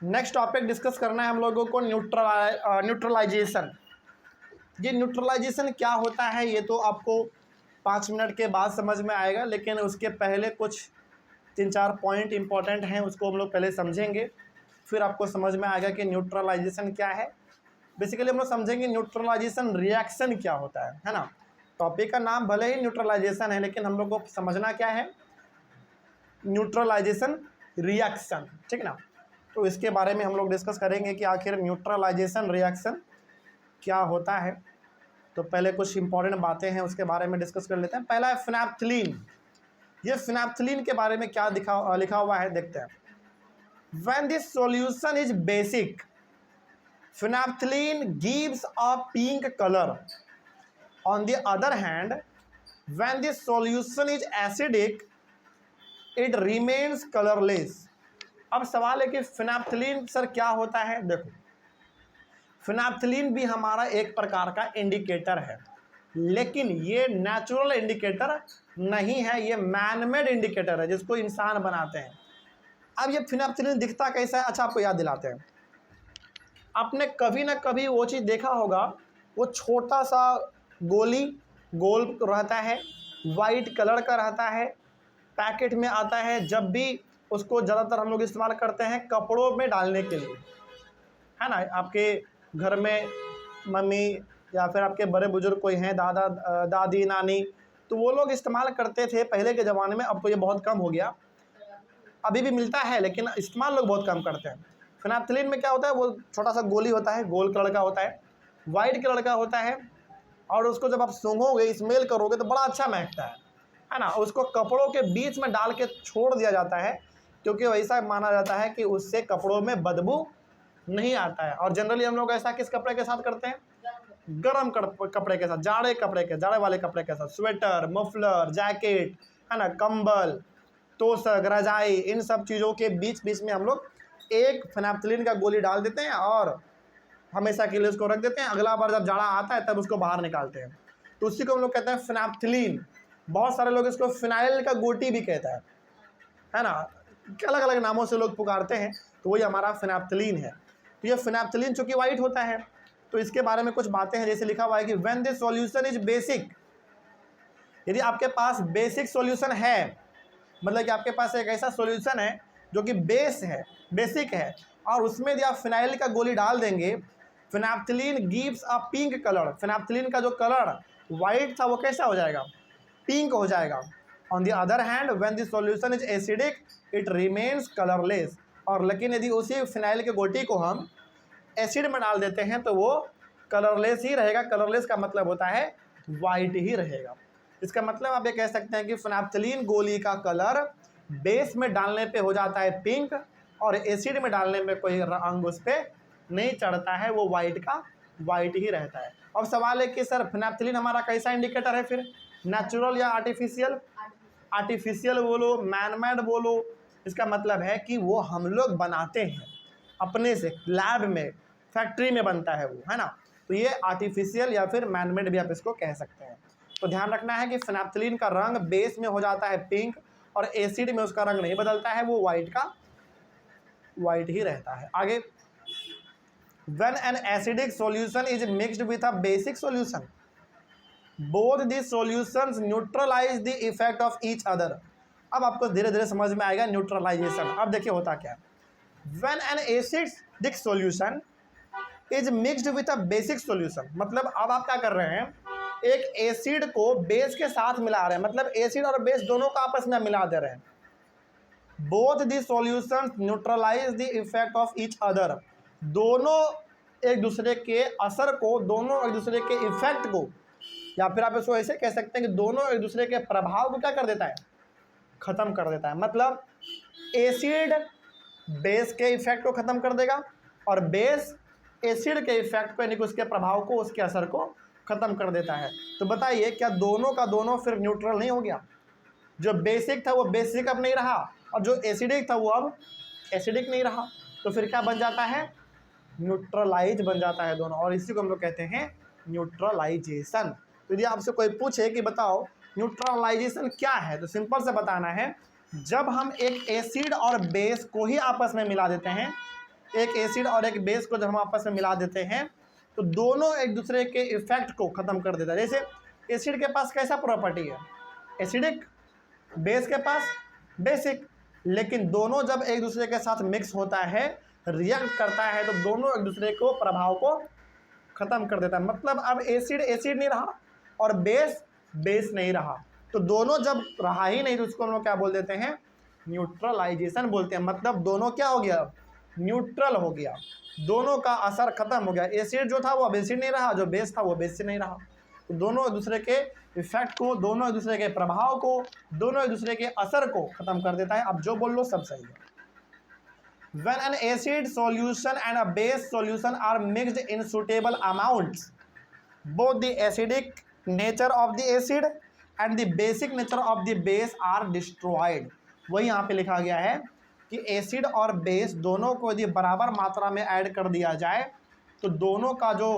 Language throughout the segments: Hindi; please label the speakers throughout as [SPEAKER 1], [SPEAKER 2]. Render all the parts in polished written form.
[SPEAKER 1] नेक्स्ट टॉपिक डिस्कस करना है हम लोगों को न्यूट्रलाइजेशन। ये न्यूट्रलाइजेशन क्या होता है ये तो आपको 5 मिनट के बाद समझ में आएगा, लेकिन उसके पहले कुछ 3-4 पॉइंट इंपॉर्टेंट हैं, उसको हम लोग पहले समझेंगे, फिर आपको समझ में आएगा कि न्यूट्रलाइजेशन क्या है। बेसिकली हम लोग समझेंगे न्यूट्रलाइजेशन रिएक्शन क्या होता है ना। टॉपिक का नाम भले ही न्यूट्रलाइजेशन है, लेकिन हम लोग को समझना क्या है, न्यूट्रलाइजेशन रिएक्शन, ठीक ना। तो इसके बारे में हम लोग डिस्कस करेंगे कि आखिर न्यूट्रलाइजेशन रिएक्शन क्या होता है। तो पहले कुछ इंपॉर्टेंट बातें हैं उसके बारे में डिस्कस कर लेते हैं। पहला है फिनाप्थलीन। ये फिनाप्थलीन के बारे में क्या लिखा हुआ है देखते हैं। When this solution is basic, phenolphthalein gives a pink color. On the other hand, when this solution is acidic, it remains colorless. अब सवाल है कि फिनाप्थलीन सर क्या होता है। देखो, फिनाप्थलीन भी हमारा एक प्रकार का इंडिकेटर है, लेकिन ये नेचुरल इंडिकेटर नहीं है, ये मैनमेड इंडिकेटर है जिसको इंसान बनाते हैं। अब ये फिनाप्थलीन दिखता कैसा है, अच्छा आपको याद दिलाते हैं। आपने कभी ना कभी वो चीज़ देखा होगा, वो छोटा सा गोल रहता है, वाइट कलर का रहता है, पैकेट में आता है। जब भी उसको ज़्यादातर हम लोग इस्तेमाल करते हैं कपड़ों में डालने के लिए, है ना। आपके घर में मम्मी या फिर आपके बड़े बुजुर्ग कोई हैं, दादा दादी नानी, तो वो लोग इस्तेमाल करते थे पहले के ज़माने में। अब तो ये बहुत कम हो गया, अभी भी मिलता है लेकिन इस्तेमाल लोग बहुत कम करते हैं। फिनाप्थलीन में क्या होता है, वो छोटा सा गोली होता है, गोल कलर का होता है, वाइट कलर का होता है, और उसको जब आप सूंघोगे, स्मेल करोगे तो बड़ा अच्छा महकता है ना। उसको कपड़ों के बीच में डाल के छोड़ दिया जाता है, क्योंकि वैसा माना जाता है कि उससे कपड़ों में बदबू नहीं आता है। और जनरली हम लोग ऐसा किस कपड़े के साथ करते हैं, गर्म कपड़े के साथ, जाड़े वाले कपड़े के साथ, स्वेटर, मफलर, जैकेट, है ना, कंबल, तोशक, रजाई, इन सब चीज़ों के बीच बीच में हम लोग एक फिनाप्थलीन का गोली डाल देते हैं और हमेशा के लिए उसको रख देते हैं। अगला बार जब जाड़ा आता है तब उसको बाहर निकालते हैं। तो उसी को हम लोग कहते हैं फिनाप्थलीन। बहुत सारे लोग इसको फिनाइल का गोटी भी कहता है ना, अलग अलग नामों से लोग पुकारते हैं। तो वही हमारा फिनाप्थलीन है। तो ये फिनाप्थलीन चूँकि वाइट होता है, तो इसके बारे में कुछ बातें हैं, जैसे लिखा हुआ है कि when this solution is basic, यदि आपके पास बेसिक सॉल्यूशन है, मतलब कि आपके पास एक ऐसा सॉल्यूशन है जो कि बेसिक है, और उसमें यदि आप फिनाइल का गोली डाल देंगे, फिनाप्थलीन गिव्स अ पिंक कलर। फिनाप्थलीन का जो कलर वाइट था वो कैसा हो जाएगा, पिंक हो जाएगा। On the other hand when the solution is acidic it remains colourless. और लेकिन यदि उसी फिनाइल के गोटी को हम एसिड में डाल देते हैं तो वो कलरलेस ही रहेगा। कलरलेस का मतलब होता है वाइट ही रहेगा। इसका मतलब आप ये कह सकते हैं कि फिनाप्थलीन गोली का कलर बेस में डालने पे हो जाता है पिंक, और एसिड में डालने में कोई रंग उस पर नहीं चढ़ता है, वो वाइट ही रहता है। अब सवाल है कि सर फिनाप्थलीन हमारा कैसा इंडिकेटर है, फिर नेचुरल या आर्टिफिशियल? आर्टिफिशियल बोलो, मैनमेड बोलो, इसका मतलब है कि वो हम लोग बनाते हैं अपने से, लैब में, फैक्ट्री में बनता है वो, है ना। तो ये आर्टिफिशियल या फिर मैनमेड भी आप इसको कह सकते हैं। तो ध्यान रखना है कि फिनाप्थलीन का रंग बेस में हो जाता है पिंक, और एसिड में उसका रंग नहीं बदलता है, वो वाइट ही रहता है। आगे, when an acidic solution is mixed with a basic solution, both the solutions neutralise the effect of each other. अब आपको धीरे धीरे समझ में आएगा न्यूट्रलाइजेशन। अब देखिए होता क्या है, when an acidic solution is mixed with a basic solution, मतलब अब आप क्या कर रहे हैं, एक एसिड को बेस के साथ मिला रहे हैं, मतलब एसिड और बेस दोनों को आपस में मिला दे रहे हैं। Both the solutions neutralise the effect of each other, दोनों एक दूसरे के असर को, दोनों एक दूसरे के इफेक्ट को, या फिर आप इसको ऐसे कह सकते हैं कि दोनों एक दूसरे के प्रभाव को क्या कर देता है, ख़त्म कर देता है। मतलब एसिड बेस के इफेक्ट को ख़त्म कर देगा, और बेस एसिड के इफेक्ट को, यानी कि उसके प्रभाव को, उसके असर को ख़त्म कर देता है। तो बताइए क्या दोनों का दोनों फिर न्यूट्रल नहीं हो गया? जो बेसिक था वो बेसिक अब नहीं रहा, और जो एसिडिक था वो अब एसिडिक नहीं रहा, तो फिर क्या बन जाता है, न्यूट्रलाइज बन जाता है दोनों, और इसी को हम लोग कहते हैं न्यूट्रलाइजेशन। तो यदि आपसे कोई पूछे कि बताओ न्यूट्रलाइजेशन क्या है, तो सिंपल से बताना है, जब हम एक एसिड और बेस को ही आपस में मिला देते हैं एक एसिड और एक बेस को जब हम आपस में मिला देते हैं तो दोनों एक दूसरे के इफेक्ट को ख़त्म कर देता है। जैसे एसिड के पास कैसा प्रॉपर्टी है, एसिडिक, बेस के पास बेसिक, लेकिन दोनों जब एक दूसरे के साथ मिक्स होता है, रिएक्ट करता है, तो दोनों एक दूसरे को प्रभाव को ख़त्म कर देता है। मतलब अब एसिड एसिड नहीं रहा और बेस बेस नहीं रहा, तो दोनों जब रहा ही नहीं तो उसको हम लोग क्या बोल देते हैं, न्यूट्रलाइजेशन बोलते हैं। मतलब दोनों क्या हो गया, न्यूट्रल हो गया, दोनों का असर खत्म हो गया। एसिड जो था वो अब एसिड नहीं रहा, जो बेस था वो बेस से नहीं रहा, तो दोनों एक दूसरे के इफेक्ट को, दोनों एक दूसरे के प्रभाव को, दोनों एक दूसरे के असर को खत्म कर देता है। अब जो बोल लो सब सही है। When an acid solution and a base solution are mixed in suitable amounts, both the acidic nature of the acid and the basic nature of the base are destroyed। वही यहाँ पे लिखा गया है कि एसिड और बेस दोनों को यदि बराबर मात्रा में ऐड कर दिया जाए तो दोनों का जो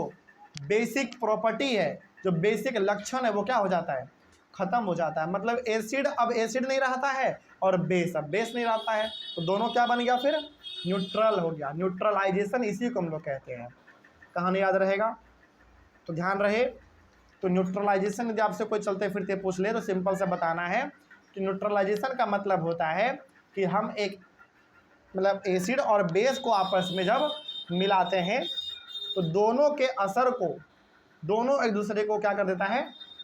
[SPEAKER 1] बेसिक प्रॉपर्टी है, जो बेसिक लक्षण है, वो क्या हो जाता है, ख़त्म हो जाता है। मतलब एसिड अब एसिड नहीं रहता है और बेस अब बेस नहीं रहता है, तो दोनों क्या बन गया, फिर न्यूट्रल हो गया। न्यूट्रलाइजेशन इसी को हम लोग कहते हैं। कहानी याद रहेगा तो ध्यान रहे। तो न्यूट्रलाइजेशन यदि आपसे कोई चलते फिरते पूछ ले तो सिंपल से बताना है कि न्यूट्रलाइजेशन का मतलब होता है कि हम एक मतलब एसिड और बेस को आपस में जब मिलाते हैं तो दोनों के असर को, दोनों एक दूसरे को क्या कर देता है,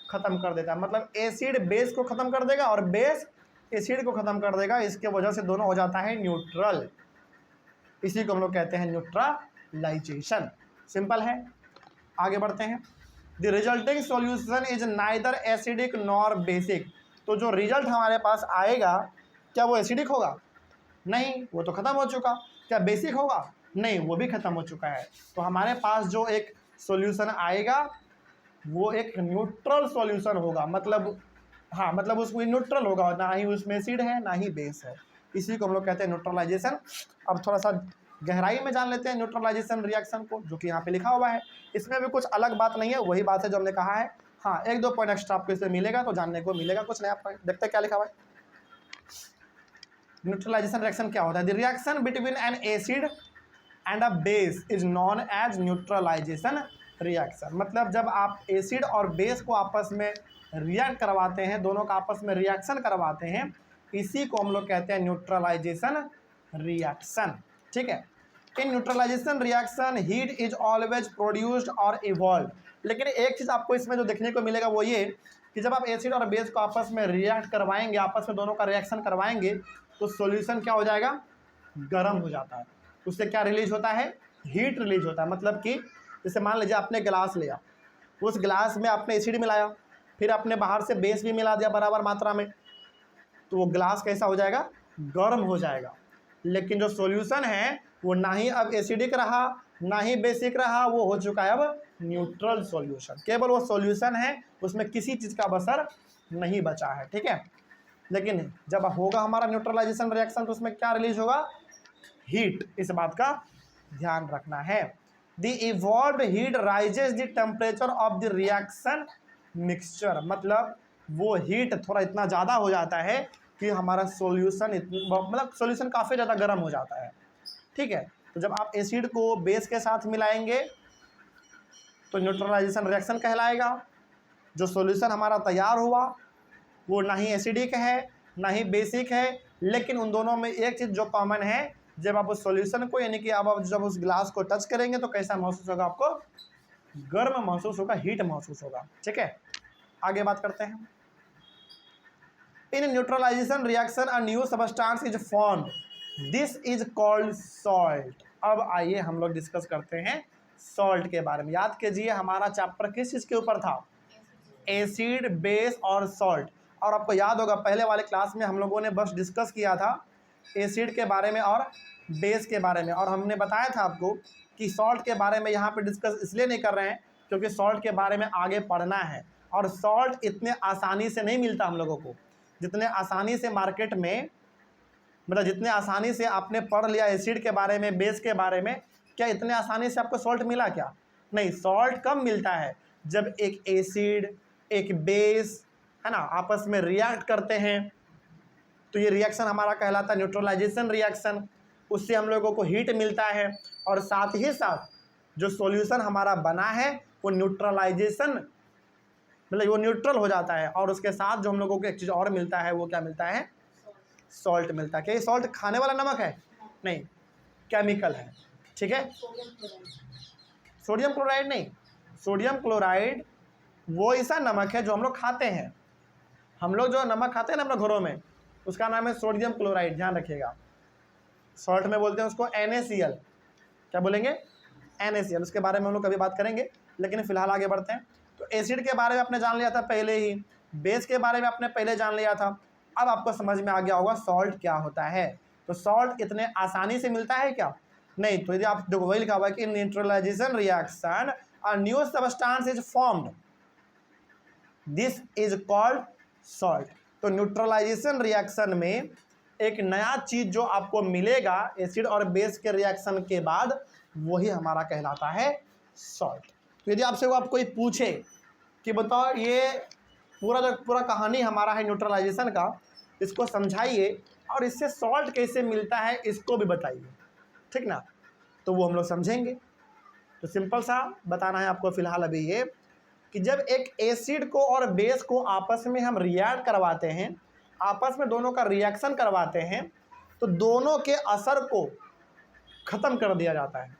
[SPEAKER 1] ख़त्म कर देता है। मतलब एसिड बेस को ख़त्म कर देगा और बेस एसिड को ख़त्म कर देगा, इसके वजह से दोनों हो जाता है न्यूट्रल। इसी को हम लोग कहते हैं न्यूट्रलाइजेशन। सिंपल है, आगे बढ़ते हैं। The resulting solution is neither acidic nor basic. तो जो रिजल्ट हमारे पास आएगा क्या वो एसिडिक होगा, नहीं, वो तो ख़त्म हो चुका। क्या बेसिक होगा, नहीं, वो भी ख़त्म हो चुका है। तो हमारे पास जो एक सॉल्यूशन आएगा वो एक न्यूट्रल सॉल्यूशन होगा। मतलब हाँ, मतलब उसमें न्यूट्रल होगा, ना ही उसमें एसिड है ना ही बेस है। इसी को हम लोग कहते हैं न्यूट्रलाइजेशन। अब थोड़ा सा गहराई में जान लेते हैं न्यूट्रलाइजेशन रिएक्शन को, जो कि यहाँ पे लिखा हुआ है। इसमें भी कुछ अलग बात नहीं है, वही बात है जो हमने कहा है। हाँ, एक दो पॉइंट एक्स्ट्रा आपको इसमें मिलेगा तो जानने को मिलेगा, कुछ नया पॉइंट। देखते हैं क्या लिखा हुआ है। न्यूट्रलाइजेशन रिएक्शन क्या होता है। The reaction between an acid and a base is known as neutralisation reaction. मतलब जब आप एसिड और बेस को आपस में रिएक्ट करवाते हैं, दोनों का आपस में रिएक्शन करवाते हैं, इसी को हम लोग कहते हैं न्यूट्रलाइजेशन रिएक्शन। ठीक है। In neutralization reaction heat is always produced और इवॉल्व। लेकिन एक चीज़ आपको इसमें जो देखने को मिलेगा वो ये कि जब आप एसिड और बेस को आपस में रिएक्ट करवाएंगे, आपस में दोनों का रिएक्शन करवाएंगे, तो सॉल्यूशन क्या हो जाएगा, गर्म हो जाता है। उससे क्या रिलीज होता है, हीट रिलीज होता है। मतलब कि जैसे मान लीजिए आपने गिलास लिया, उस गिलास में आपने एसिड मिलाया, फिर आपने बाहर से बेस भी मिला दिया बराबर मात्रा में, तो वो गिलास कैसा हो जाएगा, गर्म हो जाएगा। लेकिन जो सॉल्यूशन है वो ना ही अब एसिडिक रहा ना ही बेसिक रहा, वो हो चुका है अब न्यूट्रल सॉल्यूशन। केवल वो सॉल्यूशन है, उसमें किसी चीज़ का असर नहीं बचा है। ठीक है। लेकिन जब होगा हमारा न्यूट्रलाइजेशन रिएक्शन तो उसमें क्या रिलीज होगा, हीट। इस बात का ध्यान रखना है। The evolved heat rises the temperature of the reaction mixture. मतलब वो हीट थोड़ा इतना ज़्यादा हो जाता है कि हमारा सॉल्यूशन मतलब सॉल्यूशन काफ़ी ज़्यादा गर्म हो जाता है। ठीक है। तो जब आप एसिड को बेस के साथ मिलाएंगे तो न्यूट्रलाइजेशन रिएक्शन कहलाएगा। जो सॉल्यूशन हमारा तैयार हुआ वो ना ही एसिडिक है ना ही बेसिक है, लेकिन उन दोनों में एक चीज़ जो कॉमन है, जब आप उस सॉल्यूशन को यानी कि अब आप जब उस ग्लास को टच करेंगे तो कैसा महसूस होगा, आपको गर्म महसूस होगा, हीट महसूस होगा। ठीक है। आगे बात करते हैं। In neutralization reaction a new substance is formed, this is called salt. अब आइए हम लोग डिस्कस करते हैं सॉल्ट के बारे में। याद कीजिए हमारा चैप्टर किस चीज़ के ऊपर था, एसिड, बेस और सॉल्ट। और आपको याद होगा पहले वाले क्लास में हम लोगों ने बस डिस्कस किया था एसिड के बारे में और बेस के बारे में, और हमने बताया था आपको कि सॉल्ट के बारे में यहाँ पे डिस्कस इसलिए नहीं कर रहे हैं क्योंकि सॉल्ट के बारे में आगे पढ़ना है, और सॉल्ट इतने आसानी से नहीं मिलता हम लोगों को जितने आसानी से मार्केट में, मतलब जितने आसानी से आपने पढ़ लिया एसिड के बारे में, बेस के बारे में, क्या इतने आसानी से आपको सॉल्ट मिला क्या, नहीं। सॉल्ट कब मिलता है, जब एक एसिड एक बेस है ना आपस में रिएक्ट करते हैं, तो ये रिएक्शन हमारा कहलाता है न्यूट्रलाइजेशन रिएक्शन। उससे हम लोगों को हीट मिलता है, और साथ ही साथ जो सॉल्यूशन हमारा बना है वो न्यूट्रलाइजेशन, मतलब वो न्यूट्रल हो जाता है। और उसके साथ जो हम लोगों को एक चीज़ और मिलता है, वो क्या मिलता है? सॉल्ट मिलता है। क्या ये सॉल्ट खाने वाला नमक है? नहीं, केमिकल है। ठीक है, सोडियम क्लोराइड नहीं, सोडियम क्लोराइड वो ऐसा नमक है जो हम लोग खाते हैं। हम लोग जो नमक खाते हैं ना अपने घरों में, उसका नाम है सोडियम क्लोराइड, ध्यान रखिएगा। शॉर्ट में बोलते हैं उसको NaCl। क्या बोलेंगे? NaCl। उसके बारे में हम लोग कभी बात करेंगे, लेकिन फिलहाल आगे बढ़ते हैं। तो एसिड के बारे में आपने जान लिया था पहले ही, बेस के बारे में आपने पहले जान लिया था। अब आपको समझ में आ गया होगा सॉल्ट क्या होता है। तो सॉल्ट इतने आसानी से मिलता है क्या? नहीं। तो यदि आप देखो, वही लिखा हुआ है कि neutralisation reaction a new substance is formed, this is called salt. तो न्यूट्रलाइजेशन रिएक्शन में एक नया चीज जो आपको मिलेगा एसिड और बेस के रिएक्शन के बाद, वही हमारा कहलाता है सॉल्ट। तो यदि आपसे वो आप कोई पूछे कि बताओ ये पूरा कहानी हमारा है न्यूट्रलाइजेशन का, इसको समझाइए और इससे सॉल्ट कैसे मिलता है इसको भी बताइए, ठीक ना? तो वो हम लोग समझेंगे। तो सिंपल सा बताना है आपको फिलहाल अभी ये कि जब एक एसिड को और बेस को आपस में हम रिएक्ट करवाते हैं, आपस में दोनों का रिएक्शन करवाते हैं, तो दोनों के असर को ख़त्म कर दिया जाता है।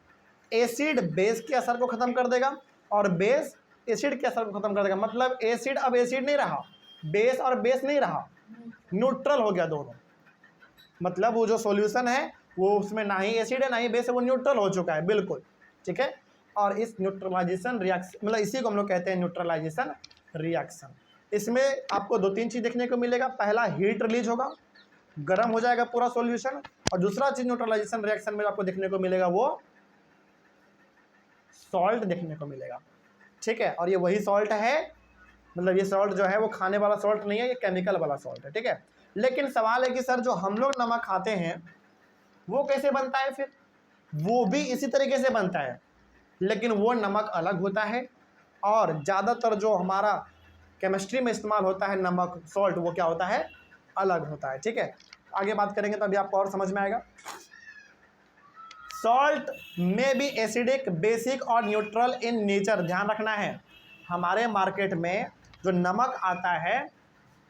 [SPEAKER 1] एसिड बेस के असर को ख़त्म कर देगा और बेस एसिड के असर को ख़त्म कर देगा। मतलब एसिड अब एसिड नहीं रहा, बेस और बेस नहीं रहा, न्यूट्रल हो गया दोनों। मतलब वो जो सॉल्यूशन है वो उसमें ना ही एसिड है ना ही बेस है, वो न्यूट्रल हो चुका है बिल्कुल। ठीक है, और इस न्यूट्रलाइजेशन रिएक्शन, मतलब इसी को हम लोग कहते हैं न्यूट्रलाइजेशन रिएक्शन। इसमें आपको 2-3 चीज़ देखने को मिलेगा। पहला, हीट रिलीज होगा, गर्म हो जाएगा पूरा सॉल्यूशन। और दूसरा चीज़ न्यूट्रलाइजेशन रिएक्शन में आपको देखने को मिलेगा वो सॉल्ट देखने को मिलेगा। ठीक है, और ये वही सॉल्ट है, मतलब ये सॉल्ट जो है वो खाने वाला सॉल्ट नहीं है, ये केमिकल वाला सॉल्ट है। ठीक है, लेकिन सवाल है कि सर जो हम लोग नमक खाते हैं वो कैसे बनता है? फिर वो भी इसी तरीके से बनता है, लेकिन वो नमक अलग होता है। और ज़्यादातर जो हमारा केमिस्ट्री में इस्तेमाल होता है नमक, सॉल्ट, वो क्या होता है? अलग होता है। ठीक है, आगे बात करेंगे तो अभी आपको और समझ में आएगा। सॉल्ट में भी एसिडिक, बेसिक और न्यूट्रल इन नेचर। ध्यान रखना है, हमारे मार्केट में जो नमक आता है,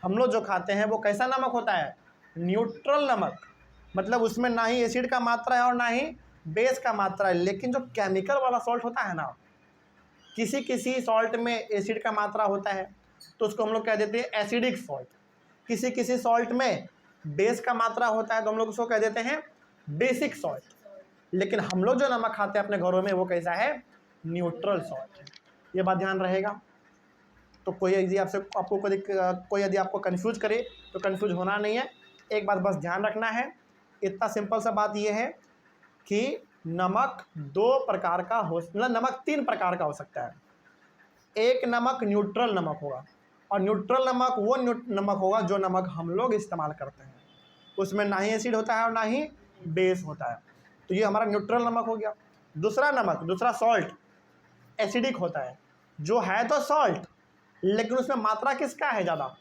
[SPEAKER 1] हम लोग जो खाते हैं, वो कैसा नमक होता है? न्यूट्रल नमक। मतलब उसमें ना ही एसिड का मात्रा है और ना ही बेस का मात्रा है। लेकिन जो केमिकल वाला सॉल्ट होता है ना, किसी किसी सॉल्ट में एसिड का मात्रा होता है तो उसको हम लोग कह देते हैं एसिडिक सॉल्ट। किसी किसी सॉल्ट में बेस का मात्रा होता है तो हम लोग उसको कह देते हैं बेसिक सॉल्ट। लेकिन हम लोग जो नमक खाते हैं अपने घरों में वो कैसा है? न्यूट्रल सॉल्ट है। ये बात ध्यान रहेगा। तो कोई यदि कोई यदि आपको कन्फ्यूज करे तो कन्फ्यूज होना नहीं है, एक बात बस ध्यान रखना है। इतना सिंपल सा बात ये है कि नमक 2 प्रकार का हो, मतलब नमक 3 प्रकार का हो सकता है। एक नमक न्यूट्रल नमक होगा, और न्यूट्रल नमक वो नमक होगा जो नमक हम लोग इस्तेमाल करते हैं, उसमें ना ही एसिड होता है और ना ही बेस होता है। तो ये हमारा न्यूट्रल नमक हो गया। दूसरा नमक, दूसरा सॉल्ट एसिडिक होता है, जो है तो सॉल्ट लेकिन उसमें मात्रा किसका है? ज़्यादा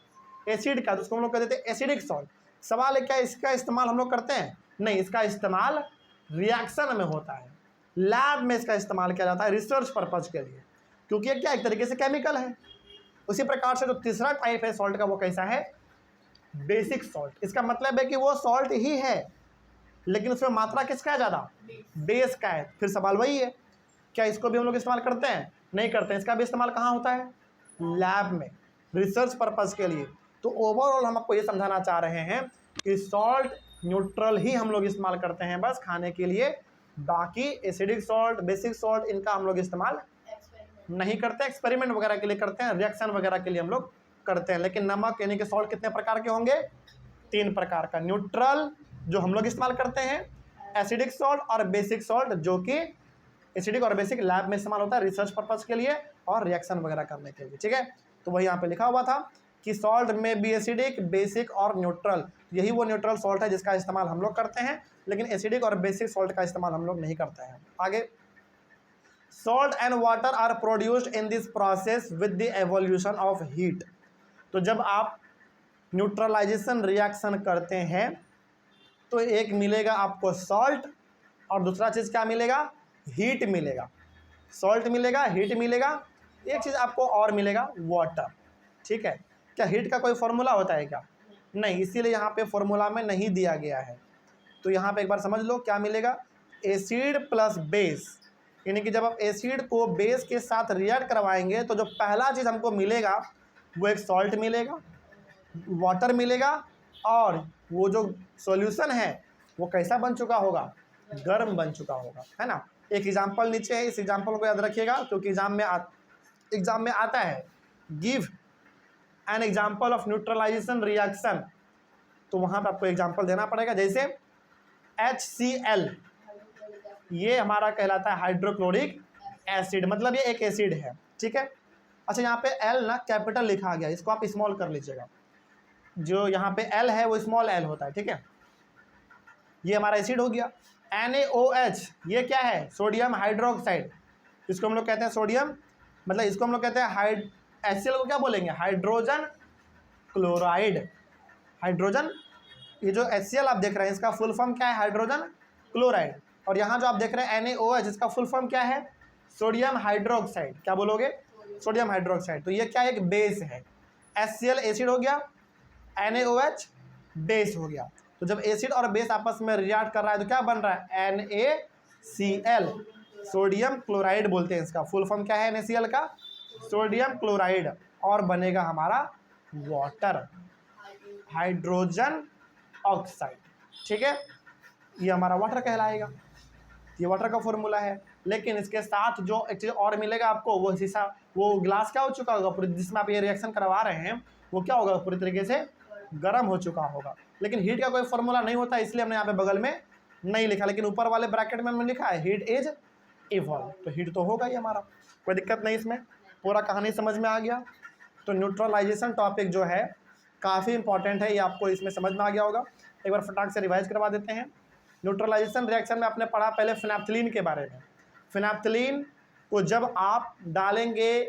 [SPEAKER 1] एसिड का, तो उसको हम लोग कह देते हैं एसिडिक सॉल्ट। सवाल है क्या इसका इस्तेमाल हम लोग करते हैं? नहीं, इसका इस्तेमाल रिएक्शन में होता है, लैब में इसका इस्तेमाल किया जाता है रिसर्च पर्पज के लिए, क्योंकि ये क्या एक तरीके से केमिकल है। उसी प्रकार से जो तीसरा टाइप है सॉल्ट का, वो कैसा है? Basic salt. इसका मतलब है कि वो सॉल्ट ही है लेकिन उसमें मात्रा किसका है? ज़्यादा बेस का है। फिर सवाल वही है, क्या इसको भी हम लोग इस्तेमाल करते हैं? नहीं करते हैं। इसका भी इस्तेमाल कहाँ होता है? लैब में, रिसर्च पर्पज़ के लिए। तो ओवरऑल हम आपको ये समझाना चाह रहे हैं कि सॉल्ट न्यूट्रल ही हम लोग इस्तेमाल करते हैं बस खाने के लिए। बाकी एसिडिक सॉल्ट, बेसिक सॉल्ट, इनका हम लोग इस्तेमाल नहीं करते। एक्सपेरिमेंट वगैरह के लिए करते हैं, रिएक्शन वगैरह के लिए हम लोग करते हैं। लेकिन नमक यानी कि सॉल्ट कितने प्रकार के होंगे? 3 प्रकार का। न्यूट्रल जो हम लोग इस्तेमाल करते हैं, एसिडिक सॉल्ट और बेसिक सॉल्ट जो कि एसिडिक और बेसिक लैब में इस्तेमाल होता है रिसर्च पर्पज़ के लिए और रिएक्शन वगैरह करने के लिए। ठीक है, तो वही यहाँ पे लिखा हुआ था कि सॉल्ट में भी एसिडिक, बेसिक और न्यूट्रल। यही वो न्यूट्रल सॉल्ट है जिसका इस्तेमाल हम लोग करते हैं, लेकिन एसिडिक और बेसिक सॉल्ट का इस्तेमाल हम लोग नहीं करते हैं। आगे, salt and water are produced in this process with the evolution of heat. तो जब आप न्यूट्रलाइजेशन रिएक्शन करते हैं तो एक मिलेगा आपको सॉल्ट और दूसरा चीज़ क्या मिलेगा, हीट मिलेगा। सॉल्ट मिलेगा, हीट मिलेगा, एक चीज़ आपको और मिलेगा, वाटर। ठीक है, क्या हीट का कोई फॉर्मूला होता है क्या? नहीं, इसीलिए यहाँ पे फॉर्मूला में नहीं दिया गया है। तो यहाँ पे एक बार समझ लो क्या मिलेगा, एसिड प्लस बेस, यानी कि जब आप एसिड को बेस के साथ रिएक्ट करवाएंगे तो जो पहला चीज़ हमको मिलेगा वो एक सॉल्ट मिलेगा, वाटर मिलेगा, और वो जो सॉल्यूशन है वो कैसा बन चुका होगा, गर्म बन चुका होगा, है ना। एक एग्जांपल नीचे है, इस एग्जांपल को याद रखिएगा क्योंकि एग्जाम में आता है, give an example of neutralisation reaction. तो वहाँ पे आपको एग्जांपल देना पड़ेगा, जैसे HCl, ये हमारा कहलाता है हाइड्रोक्लोरिक एसिड, मतलब ये एक एसिड है। ठीक है, अच्छा यहाँ पे L ना कैपिटल लिखा गया, इसको आप स्मॉल कर लीजिएगा। जो यहाँ पे L है वो स्मॉल l होता है। ठीक है, ये हमारा एसिड हो गया। NaOH, ये क्या है, सोडियम हाइड्रोक्साइड, इसको हम लोग कहते हैं सोडियम, मतलब इसको हम लोग कहते हैं HCl को क्या बोलेंगे, हाइड्रोजन क्लोराइड। हाइड्रोजन, ये जो HCl आप देख रहे हैं इसका फुल फॉर्म क्या है, हाइड्रोजन क्लोराइड। और यहाँ जो आप देख रहे हैं NaOH, इसका फुल फॉर्म क्या है, सोडियम हाइड्रोक्साइड। क्या बोलोगे, सोडियम हाइड्रोक्साइड। तो ये क्या है, एक बेस है। HCl एसिड हो गया, NaOH बेस हो गया। तो जब एसिड और बेस आपस में रिएक्ट कर रहा है तो क्या बन रहा है, NaCl, सोडियम क्लोराइड बोलते हैं इसका। फुल फॉर्म क्या है NaCl का, सोडियम क्लोराइड, और बनेगा हमारा वाटर, हाइड्रोजन ऑक्साइड। ठीक है, ये हमारा वाटर कहलाएगा, ये वाटर का फॉर्मूला है। लेकिन इसके साथ जो एक चीज़ और मिलेगा आपको, वो शीशा, वो ग्लास क्या हो चुका होगा पूरी, जिसमें आप ये रिएक्शन करवा रहे हैं वो क्या होगा, पूरी तरीके से गर्म हो चुका होगा। लेकिन हीट का कोई फॉर्मूला नहीं होता, इसलिए हमने यहाँ पे बगल में नहीं लिखा, लेकिन ऊपर वाले ब्रैकेट में हमने लिखा है हीट इज इवॉल्व, तो हीट तो होगा ही हमारा, कोई दिक्कत नहीं। इसमें पूरा कहानी समझ में आ गया। तो न्यूट्रलाइजेशन टॉपिक जो है काफ़ी इंपॉर्टेंट है, ये आपको इसमें समझ में आ गया होगा। एक बार फटाक से रिवाइज करवा देते हैं। न्यूट्रलाइजेशन रिएक्शन में आपने पढ़ा पहले फिनाप्थलीन के बारे में। फिनाप्थलीन को जब आप डालेंगे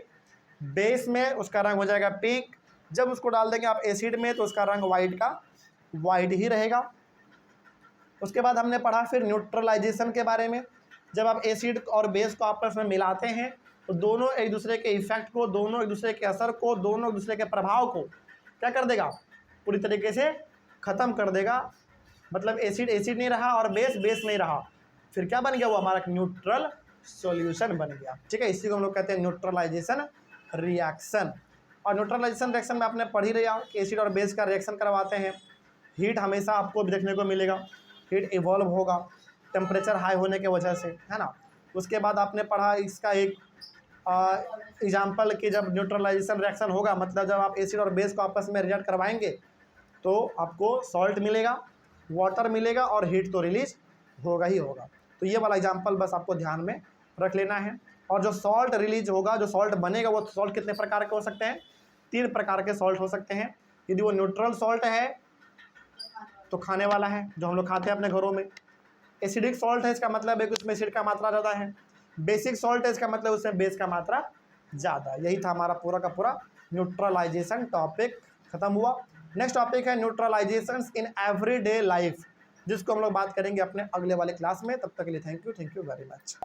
[SPEAKER 1] बेस में उसका रंग हो जाएगा पिंक, जब उसको डाल देंगे आप एसिड में तो उसका रंग वाइट ही रहेगा। उसके बाद हमने पढ़ा फिर न्यूट्रलाइजेशन के बारे में। जब आप एसिड और बेस को आपस में मिलाते हैं तो दोनों एक दूसरे के इफेक्ट को, दोनों एक दूसरे के असर को, दोनों एक दूसरे के प्रभाव को क्या कर देगा, पूरी तरीके से ख़त्म कर देगा। मतलब एसिड नहीं रहा और बेस नहीं रहा, फिर क्या बन गया, वो हमारा न्यूट्रल सॉल्यूशन बन गया। ठीक है, इसी को हम लोग कहते हैं न्यूट्रलाइजेशन रिएक्शन। और न्यूट्रलाइजेशन रिएक्शन में आपने पढ़ ही लिया कि एसिड और बेस का रिएक्शन करवाते हैं, हीट हमेशा आपको देखने को मिलेगा, हीट इवॉल्व होगा टेम्परेचर हाई होने के वजह से, है ना। उसके बाद आपने पढ़ा इसका एक एग्जाम्पल कि जब न्यूट्रलाइजेशन रिएक्शन होगा, मतलब जब आप एसिड और बेस को आपस में रिएक्ट करवाएंगे तो आपको सॉल्ट मिलेगा, वाटर मिलेगा और हीट तो रिलीज होगा ही होगा। तो ये वाला एग्जाम्पल बस आपको ध्यान में रख लेना है। और जो सॉल्ट रिलीज होगा, जो सॉल्ट बनेगा, वो सॉल्ट कितने प्रकार के हो सकते हैं, 3 प्रकार के सॉल्ट हो सकते हैं। यदि वो न्यूट्रल सॉल्ट है तो खाने वाला है, जो हम लोग खाते हैं अपने घरों में। एसिडिक सॉल्ट है, इसका मतलब है कि उसमें एसिड का मात्रा ज़्यादा है। बेसिक सॉल्ट है, इसका मतलब उसमें बेस का मात्रा ज़्यादा। यही था हमारा पूरा का पूरा न्यूट्रलाइजेशन टॉपिक, खत्म हुआ। नेक्स्ट टॉपिक है न्यूट्रलाइजेशन इन एवरीडे लाइफ, जिसको हम लोग बात करेंगे अपने अगले वाले क्लास में। तब तक के लिए थैंक यू वेरी मच।